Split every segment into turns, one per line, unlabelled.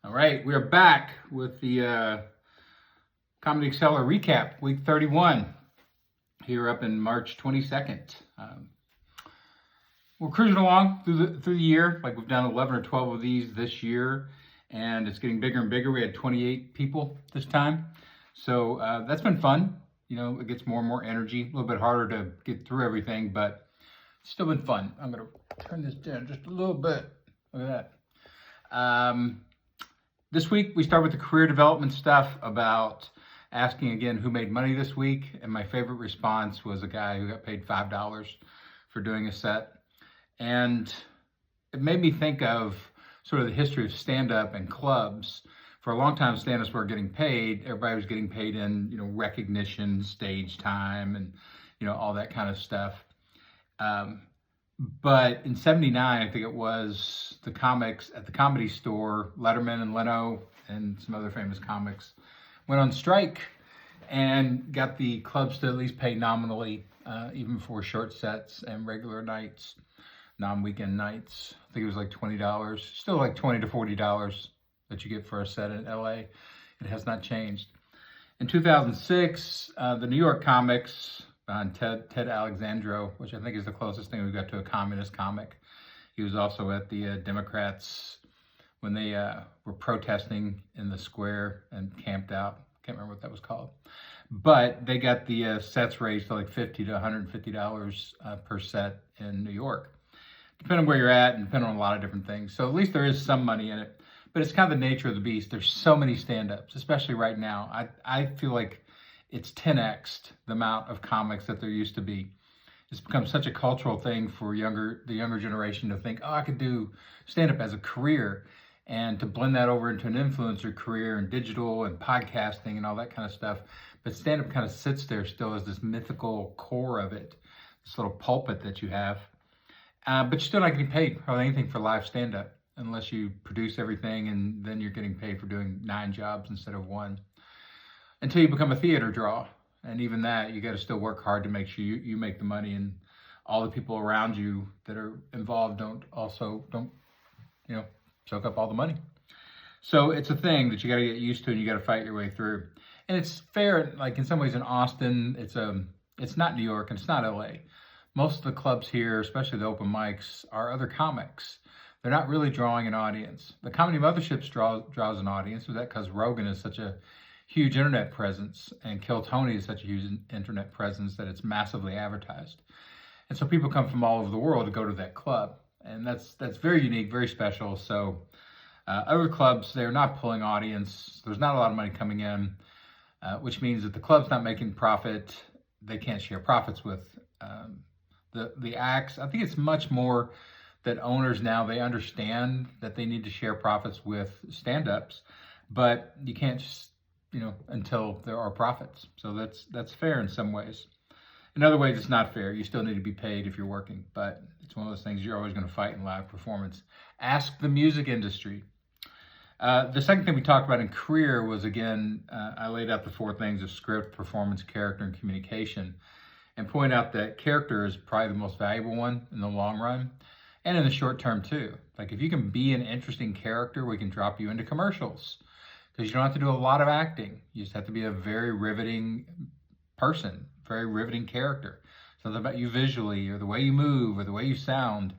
All right, we are back with the Comedy Accel recap, week 31, here up in March 22nd. We're cruising along through the year, like we've done 11 or 12 of these this year, and it's getting bigger and bigger. We had 28 people this time, so that's been fun. You know, it gets more and more energy, a little bit harder to get through everything, but it's still been fun. I'm gonna turn this down just a little bit. Look at that. This week, we start with the career development stuff about asking again who made money this week. And my favorite response was a guy who got paid $5 for doing a set. And it made me think of sort of the history of stand-up and clubs. For a long time, stand-ups were getting paid. Everybody was getting paid in, recognition, stage time, and, all that kind of stuff. But in '79, I think it was, the comics at the Comedy Store, Letterman and Leno and some other famous comics went on strike and got the clubs to at least pay nominally, even for short sets and regular nights, non-weekend nights. I think it was like $20, still like $20 to $40 that you get for a set in LA. It has not changed. In 2006, the New York comics, Ted Alexandro, which I think is the closest thing we've got to a communist comic. He was also at the Democrats when they were protesting in the square and camped out. Can't remember what that was called. But they got the sets raised to like $50 to $150 per set in New York. Depending on where you're at and depending on a lot of different things. So at least there is some money in it. But it's kind of the nature of the beast. There's so many stand-ups, especially right now. I feel like it's 10x'd the amount of comics that there used to be. It's become such a cultural thing for the younger generation to think, I could do stand-up as a career, and to blend that over into an influencer career and digital and podcasting and all that kind of stuff. But stand-up kind of sits there still as this mythical core of it, this little pulpit that you have. But you're still not getting paid hardly anything for live stand-up unless you produce everything, and then you're getting paid for doing 9 jobs instead of 1. Until you become a theater draw. And even that, you got to still work hard to make sure you make the money, and all the people around you that are involved don't soak up all the money. So it's a thing that you got to get used to, and you got to fight your way through. And it's fair, like in some ways in Austin, it's not New York and it's not LA. Most of the clubs here, especially the open mics, are other comics. They're not really drawing an audience. The Comedy Mothership draws an audience, because Rogan is such a huge internet presence, and Kill Tony is such a huge internet presence that it's massively advertised. And so people come from all over the world to go to that club. And that's very unique, very special. So other clubs, they're not pulling audience. There's not a lot of money coming in, which means that the club's not making profit. They can't share profits with the acts. I think it's much more that owners now, they understand that they need to share profits with stand-ups, but you can't just, until there are profits. So that's fair in some ways. In other ways, it's not fair. You still need to be paid if you're working, but it's one of those things you're always going to fight in live performance. Ask the music industry. The second thing we talked about in career was, again, I laid out the 4 things of script, performance, character, and communication, and point out that character is probably the most valuable one in the long run, and in the short term too. Like if you can be an interesting character, we can drop you into commercials, because you don't have to do a lot of acting. You just have to be a very riveting person, very riveting character. Something about you visually, or the way you move, or the way you sound,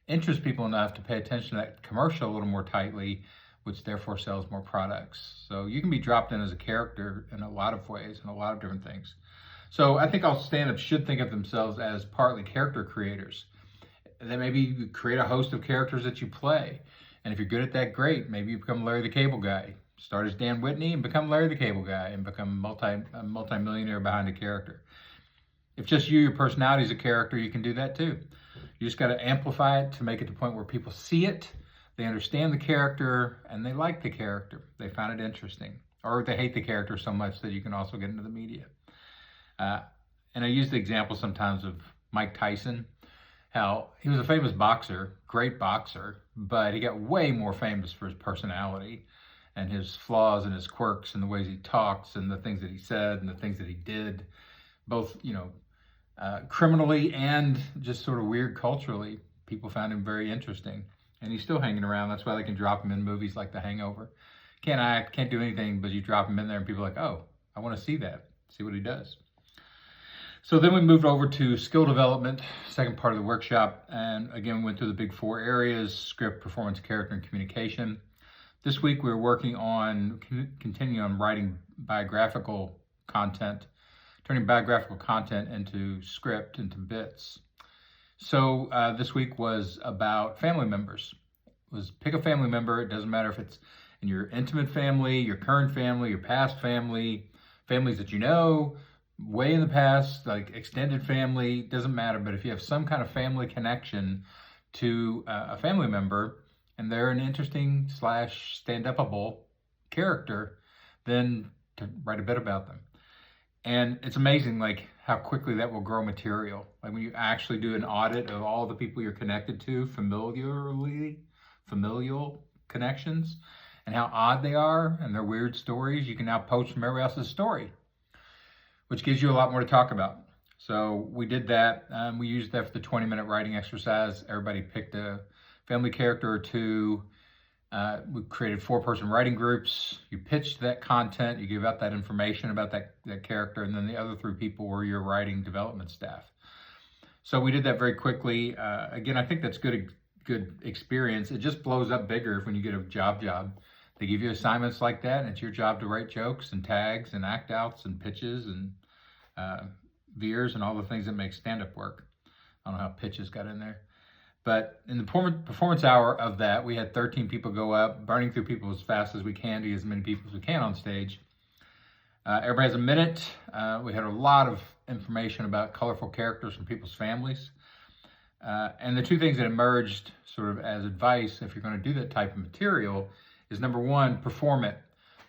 interests people enough to pay attention to that commercial a little more tightly, which therefore sells more products. So you can be dropped in as a character in a lot of ways, and a lot of different things. So I think all stand-ups should think of themselves as partly character creators. Then maybe you create a host of characters that you play. And if you're good at that, great. Maybe you become Larry the Cable Guy. Start as Dan Whitney and become Larry the Cable Guy, and become a multi-millionaire behind a character. If just your personality is a character, you can do that too. You just got to amplify it to make it to the point where people see it, they understand the character, and they like the character. They find it interesting. Or they hate the character so much that you can also get into the media. And I use the example sometimes of Mike Tyson, how he was a famous boxer, great boxer, but he got way more famous for his personality and his flaws and his quirks and the ways he talks and the things that he said and the things that he did, both, criminally and just sort of weird culturally. People found him very interesting. and he's still hanging around. That's why they can drop him in movies like The Hangover. Can't act, can't do anything, but you drop him in there and people are like, oh, I want to see that, see what he does. So then we moved over to skill development, second part of the workshop, and again went through the big 4 areas: script, performance, character, and communication. This week we were working on continuing on writing biographical content, turning biographical content into script, into bits. So this week was about family members. It was pick a family member. It doesn't matter if it's in your intimate family, your current family, your past family, families that you know, way in the past, like extended family, doesn't matter. But if you have some kind of family connection to a family member and they're an interesting / stand-upable character, then to write a bit about them. And it's amazing like how quickly that will grow material. Like when you actually do an audit of all the people you're connected to, familial connections, and how odd they are and their weird stories, you can now poach from everybody else's story, which gives you a lot more to talk about. So we did that. We used that for the 20-minute writing exercise. Everybody picked a family character or 2. We created 4-person writing groups. You pitched that content, you give out that information about that character, and then the other 3 people were your writing development staff. So we did that very quickly. Again, I think that's good experience. It just blows up bigger when you get a job. They give you assignments like that, and it's your job to write jokes and tags and act outs and pitches and veers and all the things that make stand-up work. I don't know how pitches got in there. But in the performance hour of that, we had 13 people go up, burning through people as fast as we can to get as many people as we can on stage. Everybody has a minute. We had a lot of information about colorful characters from people's families. And the 2 things that emerged sort of as advice, if you're going to do that type of material, is number 1, perform it.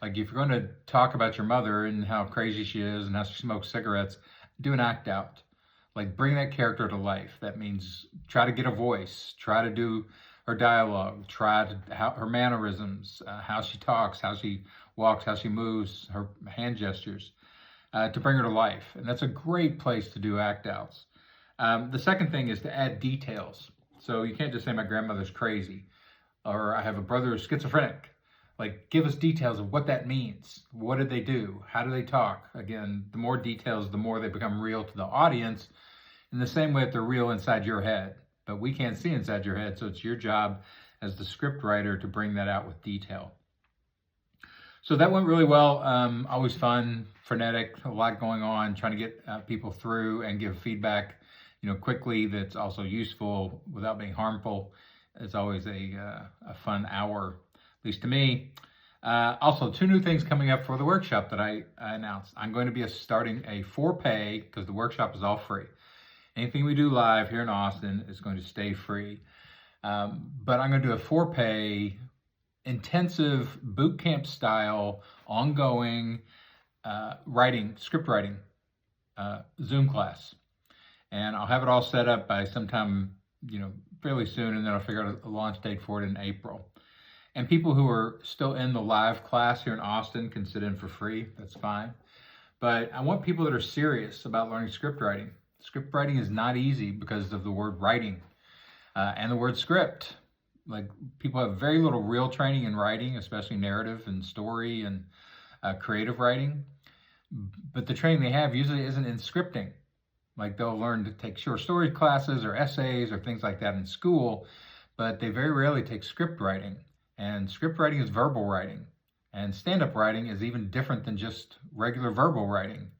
Like if you're going to talk about your mother and how crazy she is and how she smokes cigarettes, do an act out. Like bring that character to life. That means try to get a voice, try to do her dialogue, her mannerisms, how she talks, how she walks, how she moves, her hand gestures, to bring her to life. And that's a great place to do act outs. The second thing is to add details. So you can't just say my grandmother's crazy or I have a brother who's schizophrenic. Like give us details of what that means. What did they do? How do they talk? Again, the more details, the more they become real to the audience, in the same way that they're real inside your head. But we can't see inside your head, so it's your job as the script writer to bring that out with detail. So that went really well. Always fun, frenetic, a lot going on, trying to get people through and give feedback, quickly that's also useful without being harmful. It's always a fun hour, at least to me. Also, 2 new things coming up for the workshop that I announced. I'm going to be starting a for-pay, because the workshop is all free. Anything we do live here in Austin is going to stay free. But I'm going to do a for-pay, intensive, boot camp style, ongoing script writing Zoom class. And I'll have it all set up by sometime, fairly soon, and then I'll figure out a launch date for it in April. And people who are still in the live class here in Austin can sit in for free. That's fine. But I want people that are serious about learning script writing. Script writing is not easy because of the word writing and the word script. Like people have very little real training in writing, especially narrative and story and creative writing. But the training they have usually isn't in scripting. Like they'll learn to take short story classes or essays or things like that in school, but they very rarely take script writing. And script writing is verbal writing. And stand-up writing is even different than just regular verbal writing.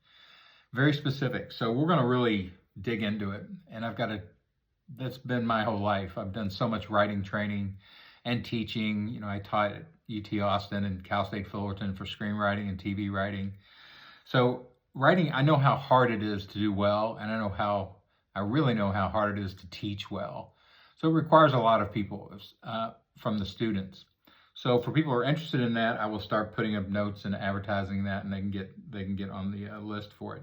Very specific. So we're going to really dig into it. And that's been my whole life. I've done so much writing training and teaching. I taught at UT Austin and Cal State Fullerton for screenwriting and TV writing. So writing, I know how hard it is to do well, and I really know how hard it is to teach well. So it requires a lot of people from the students. So for people who are interested in that, I will start putting up notes and advertising that, and they can get on the list for it.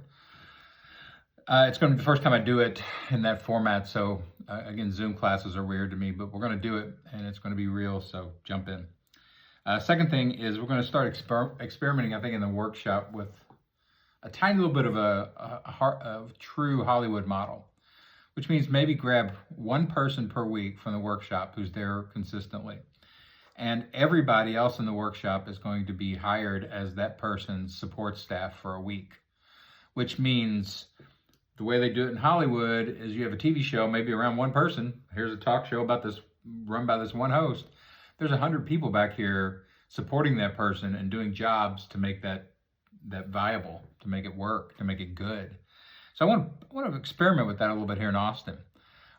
It's going to be the first time I do it in that format. So again, Zoom classes are weird to me, but we're going to do it, and it's going to be real. So jump in. Second thing is we're going to start experimenting, I think, in the workshop with a tiny little bit of a true Hollywood model. which means maybe grab one person per week from the workshop who's there consistently. And everybody else in the workshop is going to be hired as that person's support staff for a week, which means the way they do it in Hollywood is you have a TV show, maybe around one person. Here's a talk show about this, run by this one host. There's 100 people back here supporting that person and doing jobs to make that viable, to make it work, to make it good. So I want to experiment with that a little bit here in Austin,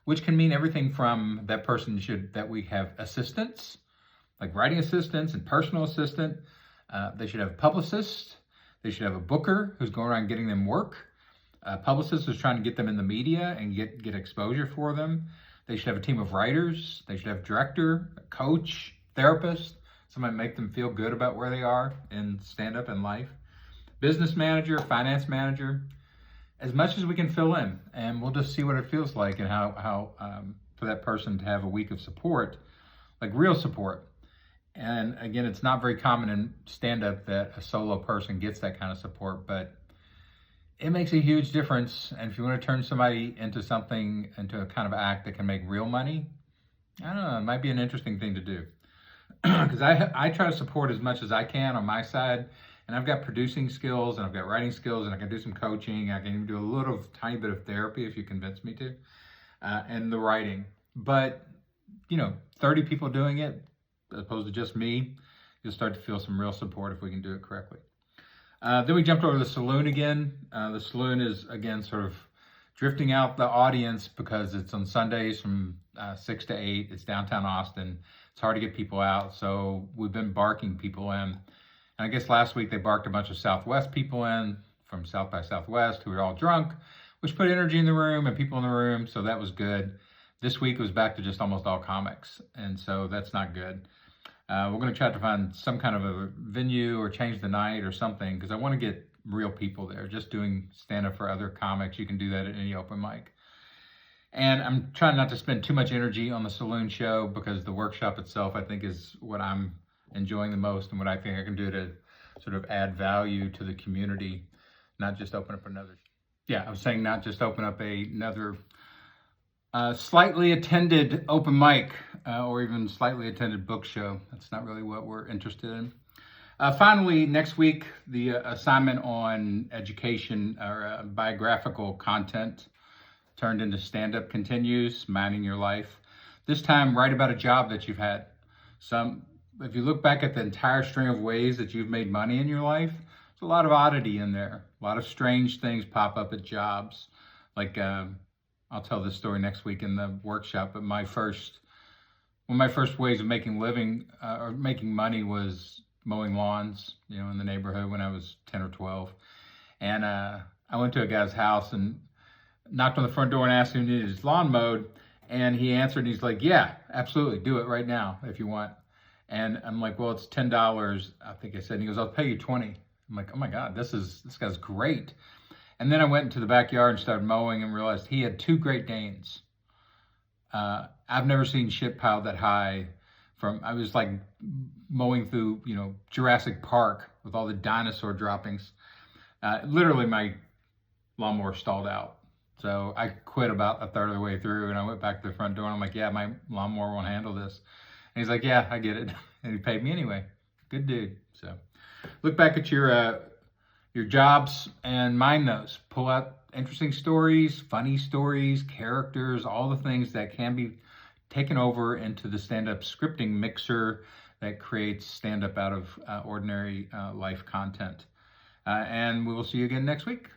which can mean everything from that person that we have assistants, like writing assistants and personal assistant. They should have a publicist. They should have a booker who's going around getting them work. A publicist who's trying to get them in the media and get exposure for them. They should have a team of writers. They should have a director, a coach, therapist, somebody make them feel good about where they are in stand-up and life. Business manager, finance manager, as much as we can fill in, and we'll just see what it feels like and how for that person to have a week of support, like real support. And again, it's not very common in stand-up that a solo person gets that kind of support, but it makes a huge difference. And if you want to turn somebody into a kind of act that can make real money, I don't know, it might be an interesting thing to do. Because I try to support as much as I can on my side, and I've got producing skills, and I've got writing skills, and I can do some coaching. I can even do a tiny bit of therapy if you convince me to, and the writing. But, 30 people doing it, as opposed to just me, you'll start to feel some real support if we can do it correctly. Then we jumped over to the saloon again. The saloon is, again, sort of drifting out the audience because it's on Sundays from 6 to 8. It's downtown Austin. It's hard to get people out, so we've been barking people in. And I guess last week they barked a bunch of Southwest people in from South by Southwest who were all drunk, which put energy in the room and people in the room, so that was good. This week it was back to just almost all comics, and so that's not good. We're going to try to find some kind of a venue or change the night or something, because I want to get real people there. Just doing stand-up for other comics, you can do that at any open mic. And I'm trying not to spend too much energy on the saloon show, because the workshop itself, I think, is what I'm enjoying the most and what I think I can do to sort of add value to the community, not just open up another. Yeah, I was saying not just open up another slightly attended open mic or even slightly attended book show. That's not really what we're interested in. Finally, next week, the assignment on education or biographical content turned into stand-up continues, minding your life. This time, write about a job that you've had. If you look back at the entire string of ways that you've made money in your life, there's a lot of oddity in there. A lot of strange things pop up at jobs. Like, I'll tell this story next week in the workshop, but one of my first ways of making money was mowing lawns, in the neighborhood when I was 10 or 12. And I went to a guy's house and knocked on the front door and asked him if he needed his lawn mowed. And he answered, and he's like, yeah, absolutely, do it right now if you want. And I'm like, well, it's $10, I think I said. And he goes, I'll pay you $20. I'm like, oh my God, this guy's great. And then I went into the backyard and started mowing and realized he had 2 Great Danes. I've never seen shit piled that high. I was like mowing through, Jurassic Park with all the dinosaur droppings. Literally my lawnmower stalled out. So I quit about a third of the way through, and I went back to the front door and I'm like, yeah, my lawnmower won't handle this. And he's like, yeah, I get it. And he paid me anyway. Good dude. So look back at your jobs and mind those. Pull out interesting stories, funny stories, characters, all the things that can be taken over into the stand-up scripting mixer that creates stand-up out of ordinary life content. And we will see you again next week.